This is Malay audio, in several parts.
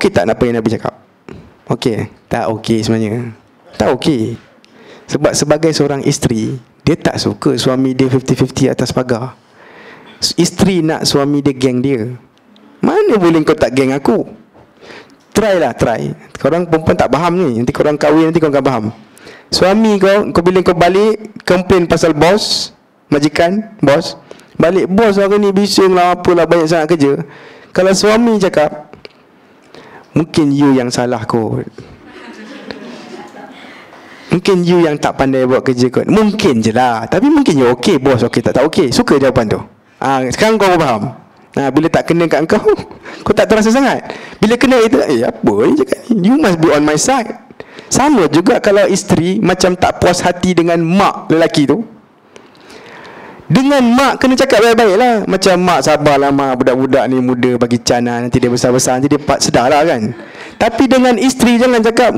okey tak apa yang Nabi cakap? Okey? Tak okey sebenarnya. Tak okey. Sebab sebagai seorang isteri, dia tak suka suami dia 50-50 atas pagar. Isteri nak suami dia geng dia. Mana boleh kau tak geng aku? Try lah, try. Korang perempuan tak faham ni. Nanti korang kahwin, nanti korang akan faham. Suami kau bila kau balik komplain pasal bos, majikan, bos, balik, bos hari ni bising lah, apalah, banyak sangat kerja. Kalau suami cakap, mungkin you yang salah kot, mungkin you yang tak pandai buat kerja kot. Mungkin je lah. Tapi mungkin you okey, bos okey tak okey. Suka jawapan tu. Sekarang kau faham. Bila tak kena kat kau, kau tak terasa sangat. Bila kena itu, apa ni cakap ni? You must be on my side. Sama juga kalau isteri macam tak puas hati dengan mak lelaki tu. Dengan mak kena cakap baik-baik lah. Macam mak, sabarlah mak, budak-budak ni muda bagi cana, nanti dia besar-besar, nanti dia sedar lah kan. Tapi dengan isteri jangan cakap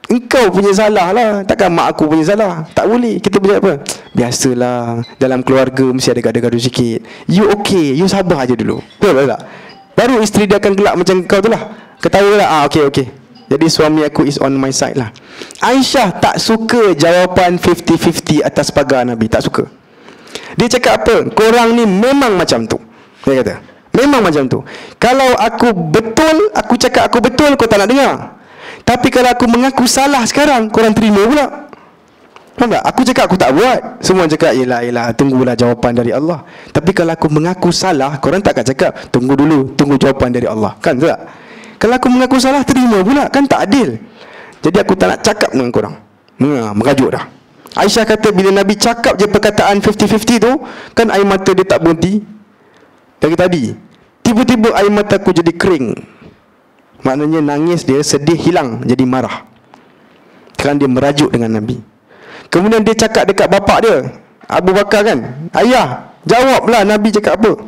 engkau punya salah lah, takkan mak aku punya salah. Tak boleh. Kita bercakap apa? Biasalah, dalam keluarga mesti ada gaduh-gaduh sikit. You okay, you sabar aja dulu. Betul tak? Baru isteri dia akan gelak macam kau tu lah. Ketawa lah, okay. Jadi suami aku is on my side lah. Aisyah tak suka jawapan 50-50 atas pagar Nabi. Tak suka. Dia cakap apa? Korang ni memang macam tu. Dia kata memang macam tu. Kalau aku betul, aku cakap aku betul, kau tak nak dengar. Tapi kalau aku mengaku salah sekarang, korang terima pula. Faham tak? Aku cakap aku tak buat, semua cakap yelah, tunggulah jawapan dari Allah. Tapi kalau aku mengaku salah, korang tak akan cakap tunggu dulu, tunggu jawapan dari Allah. Kan tak? Kalau aku mengaku salah, terima pula. Kan tak adil. Jadi aku tak nak cakap dengan korang. Merajuk dah. Aisyah kata bila Nabi cakap je perkataan 50-50 tu, kan air mata dia tak berhenti dari tadi. Tiba-tiba air mata aku jadi kering. Maknanya nangis dia, sedih hilang, jadi marah. Sekarang dia merajuk dengan Nabi. Kemudian dia cakap dekat bapak dia, Abu Bakar kan, ayah, jawablah Nabi cakap apa.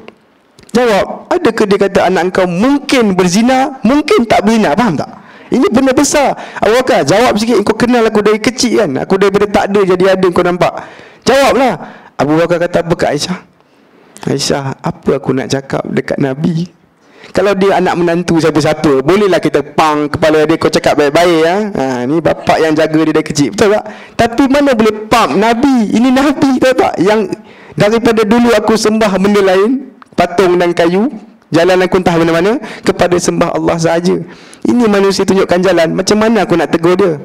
Jawab, adakah dia kata anak kau mungkin berzina, mungkin tak berzina? Faham tak? Ini benda besar. Abu Bakar, jawab sikit. Kau kenal aku dari kecil kan, aku daripada tak ada jadi ada, kau nampak. Jawablah. Abu Bakar kata apa kat Aisyah? Aisyah, apa aku nak cakap dekat Nabi? Kalau dia anak menantu siapa-siapa, bolehlah kita pang kepala dia, kau cakap baik-baik ya. Ni bapak yang jaga dia dari kecil, betul tak? Tapi mana boleh pump Nabi. Ini Nabi, tahu tak? Yang daripada dulu aku sembah benda lain, patung dan kayu, jalan aku entah mana-mana, kepada sembah Allah sahaja. Ini manusia tunjukkan jalan. Macam mana aku nak tegur dia?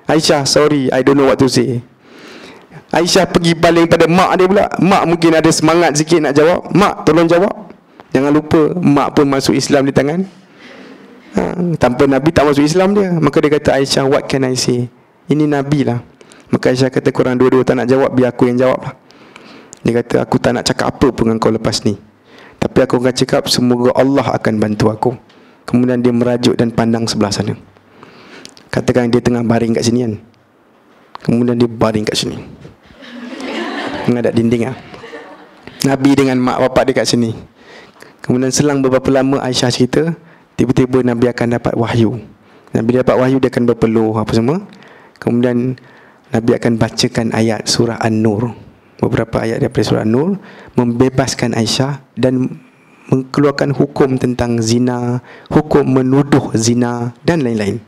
Aisyah, sorry, I don't know what to say. Aisyah pergi paling pada mak dia pula. Mak mungkin ada semangat sikit nak jawab. Mak, tolong jawab. Jangan lupa, mak pun masuk Islam di tangan. Tanpa Nabi tak masuk Islam dia. Maka dia kata, Aisyah, what can I say? Ini Nabi lah. Maka Aisyah kata, korang dua-dua tak nak jawab, biar aku yang jawab lah. Dia kata, aku tak nak cakap apa pun dengan kau lepas ni, tapi aku akan cakap semoga Allah akan bantu aku. Kemudian dia merajuk dan pandang sebelah sana. Katakan dia tengah baring kat sini kan, kemudian dia baring kat sini, menghadap dinding lah. Nabi dengan mak bapak dia kat sini. Kemudian selang beberapa lama, Aisyah cerita, tiba-tiba Nabi akan dapat wahyu. Nabi dapat wahyu, dia akan berpeluh apa semua. Kemudian Nabi akan bacakan ayat surah An-Nur, beberapa ayat daripada surah An-Nur, membebaskan Aisyah dan mengeluarkan hukum tentang zina, hukum menuduh zina dan lain-lain.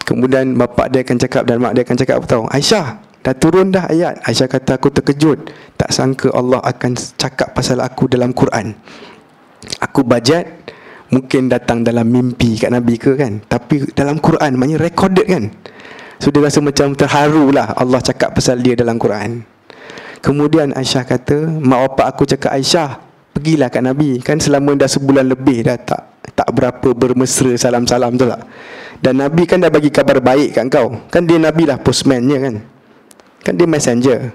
Kemudian bapak dia akan cakap dan mak dia akan cakap apa tahu? Aisyah, dah turun dah ayat. Aisyah kata, aku terkejut, tak sangka Allah akan cakap pasal aku dalam Quran. Aku bajat, mungkin datang dalam mimpi kat Nabi ke kan, tapi dalam Quran, maknanya recorded kan. So dia rasa macam terharu lah Allah cakap pasal dia dalam Quran. Kemudian Aisyah kata, mak bapak aku cakap, Aisyah, pergilah kat Nabi. Kan selama dah sebulan lebih dah tak berapa bermesra, salam-salam tu lah. Dan Nabi kan dah bagi kabar baik kat kau. Kan dia Nabi lah, postman-nya kan. Kan dia messenger.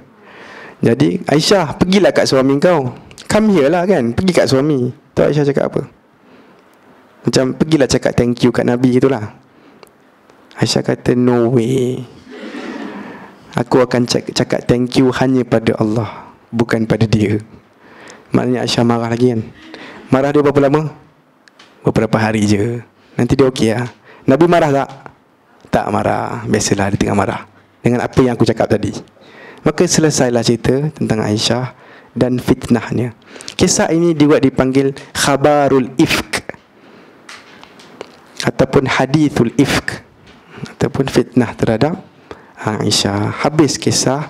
Jadi Aisyah, pergilah kat suami kau. Come here lah kan, pergi kat suami. Tahu Aisyah cakap apa? Macam pergilah cakap thank you kat Nabi itulah. Aisyah kata, no way. Aku akan cakap thank you hanya pada Allah, bukan pada dia. Maknanya Aisyah marah lagi kan. Marah dia berapa lama? Beberapa hari je. Nanti dia okey lah. Nabi marah tak? Tak marah. Biasalah dia tengah marah dengan apa yang aku cakap tadi. Maka selesailah cerita tentang Aisyah dan fitnahnya. Kisah ini dibuat dipanggil khabarul ifk. ataupun hadithul ifk, ataupun fitnah terhadap Aisyah. Habis kisah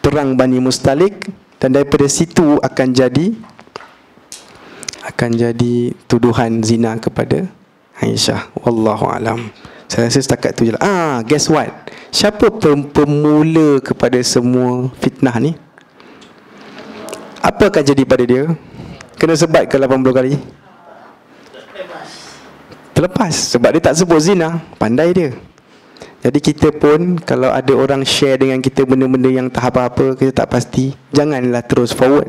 perang Bani Mustalik, dan daripada situ akan jadi tuduhan zina kepada Aisyah. Wallahu alam. Saya rasa setakat tu je lah. Guess what? Siapa pemula kepada semua fitnah ni? Apa akan jadi pada dia? Kena sebat ke 80 kali? Terlepas. Sebab dia tak sebut zina. Pandai dia. Jadi kita pun, kalau ada orang share dengan kita benda-benda yang tak apa-apa, kita tak pasti, janganlah terus forward.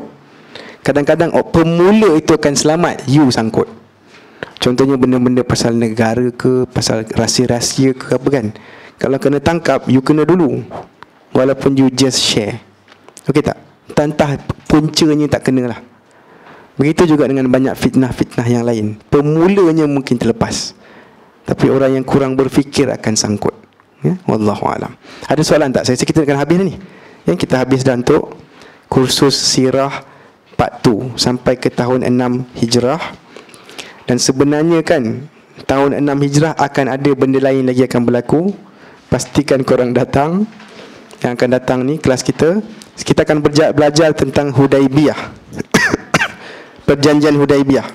Kadang-kadang pemula itu akan selamat, you sangkut. Contohnya benda-benda pasal negara ke, pasal rahsia-rahsia ke apa kan. Kalau kena tangkap, you kena dulu, walaupun you just share. Okey tak? Tantah puncanya tak kena lah. Begitu juga dengan banyak fitnah-fitnah yang lain. Pemulanya mungkin terlepas, tapi orang yang kurang berfikir akan sangkut. Ya? Wallahu alam. Ada soalan tak? Saya rasa kita akan habis ni. Yang kita habis dah untuk kursus sirah part 2 sampai ke tahun 6 Hijrah. Dan sebenarnya kan tahun 6 Hijrah akan ada benda lain lagi akan berlaku. Pastikan korang datang. Yang akan datang ni kelas kita. Kita akan belajar tentang Hudaibiyah. Perjanjian Hudaibiyah.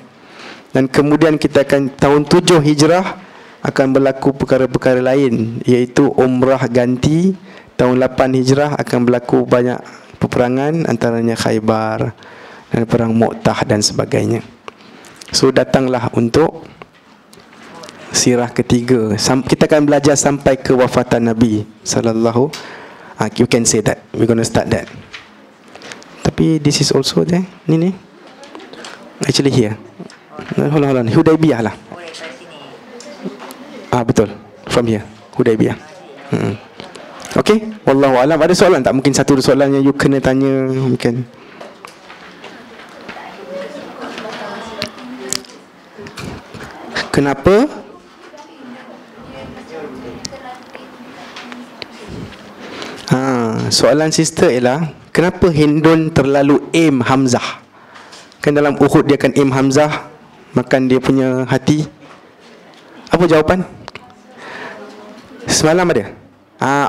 Dan kemudian kita akan tahun 7 Hijrah akan berlaku perkara-perkara lain, iaitu umrah ganti. Tahun 8 Hijrah akan berlaku banyak peperangan, antaranya Khaybar dan perang Mu'tah dan sebagainya. So datanglah untuk sirah ketiga. Kita akan belajar sampai ke wafatan Nabi sallallahu. You can say that. We're going to start that. Tapi this is also there. Ni actually here. Hold on. Hudaibiyah lah. Betul. From here, Hudaibiyah. Okay. Wallahu alam. Ada soalan tak? Mungkin satu soalan yang you kena tanya. Mungkin. Kenapa? Soalan sister ialah, kenapa Hindun terlalu aim Hamzah? Kan dalam Uhud dia akan aim Hamzah, makan dia punya hati. Apa jawapan? Semalam ada?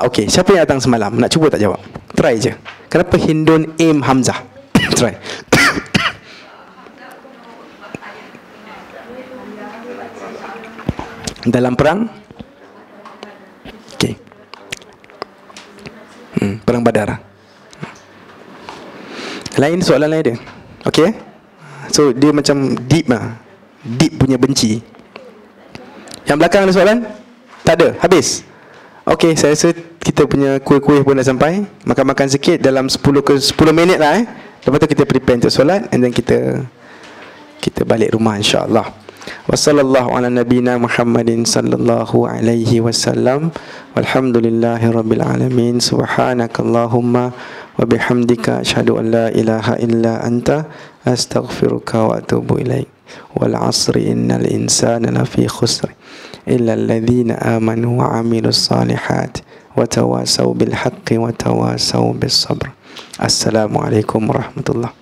Okey. Siapa yang datang semalam? Nak cuba tak jawab? Try je. Kenapa Hindun aim Hamzah? Try. Dalam perang? Okey. Perang Badar. Lain soalan lain dia. Okey. So dia macam deep lah. Deep punya benci. Yang belakang ada soalan? Tak ada. Habis. Okey, saya rasa kita punya kuih-kuih pun dah sampai. Makan-makan sikit dalam 10 minit lah Lepas tu kita prepare untuk solat, and then kita balik rumah insya-Allah. Wassallallahu ala nabiyyina Muhammadin sallallahu alaihi wasallam. Walhamdulillahirabbil alamin. Subhanakallahumma wa bihamdika asyhadu an la ilaha illa anta astaghfiruka wa atubu ilaik. Wal 'asri innal insana lafi khusr illa alladhina amanu wa 'amilus salihat wa tawasaw bil haqqi wa tawasaw bis sabr. Assalamualaikum warahmatullahi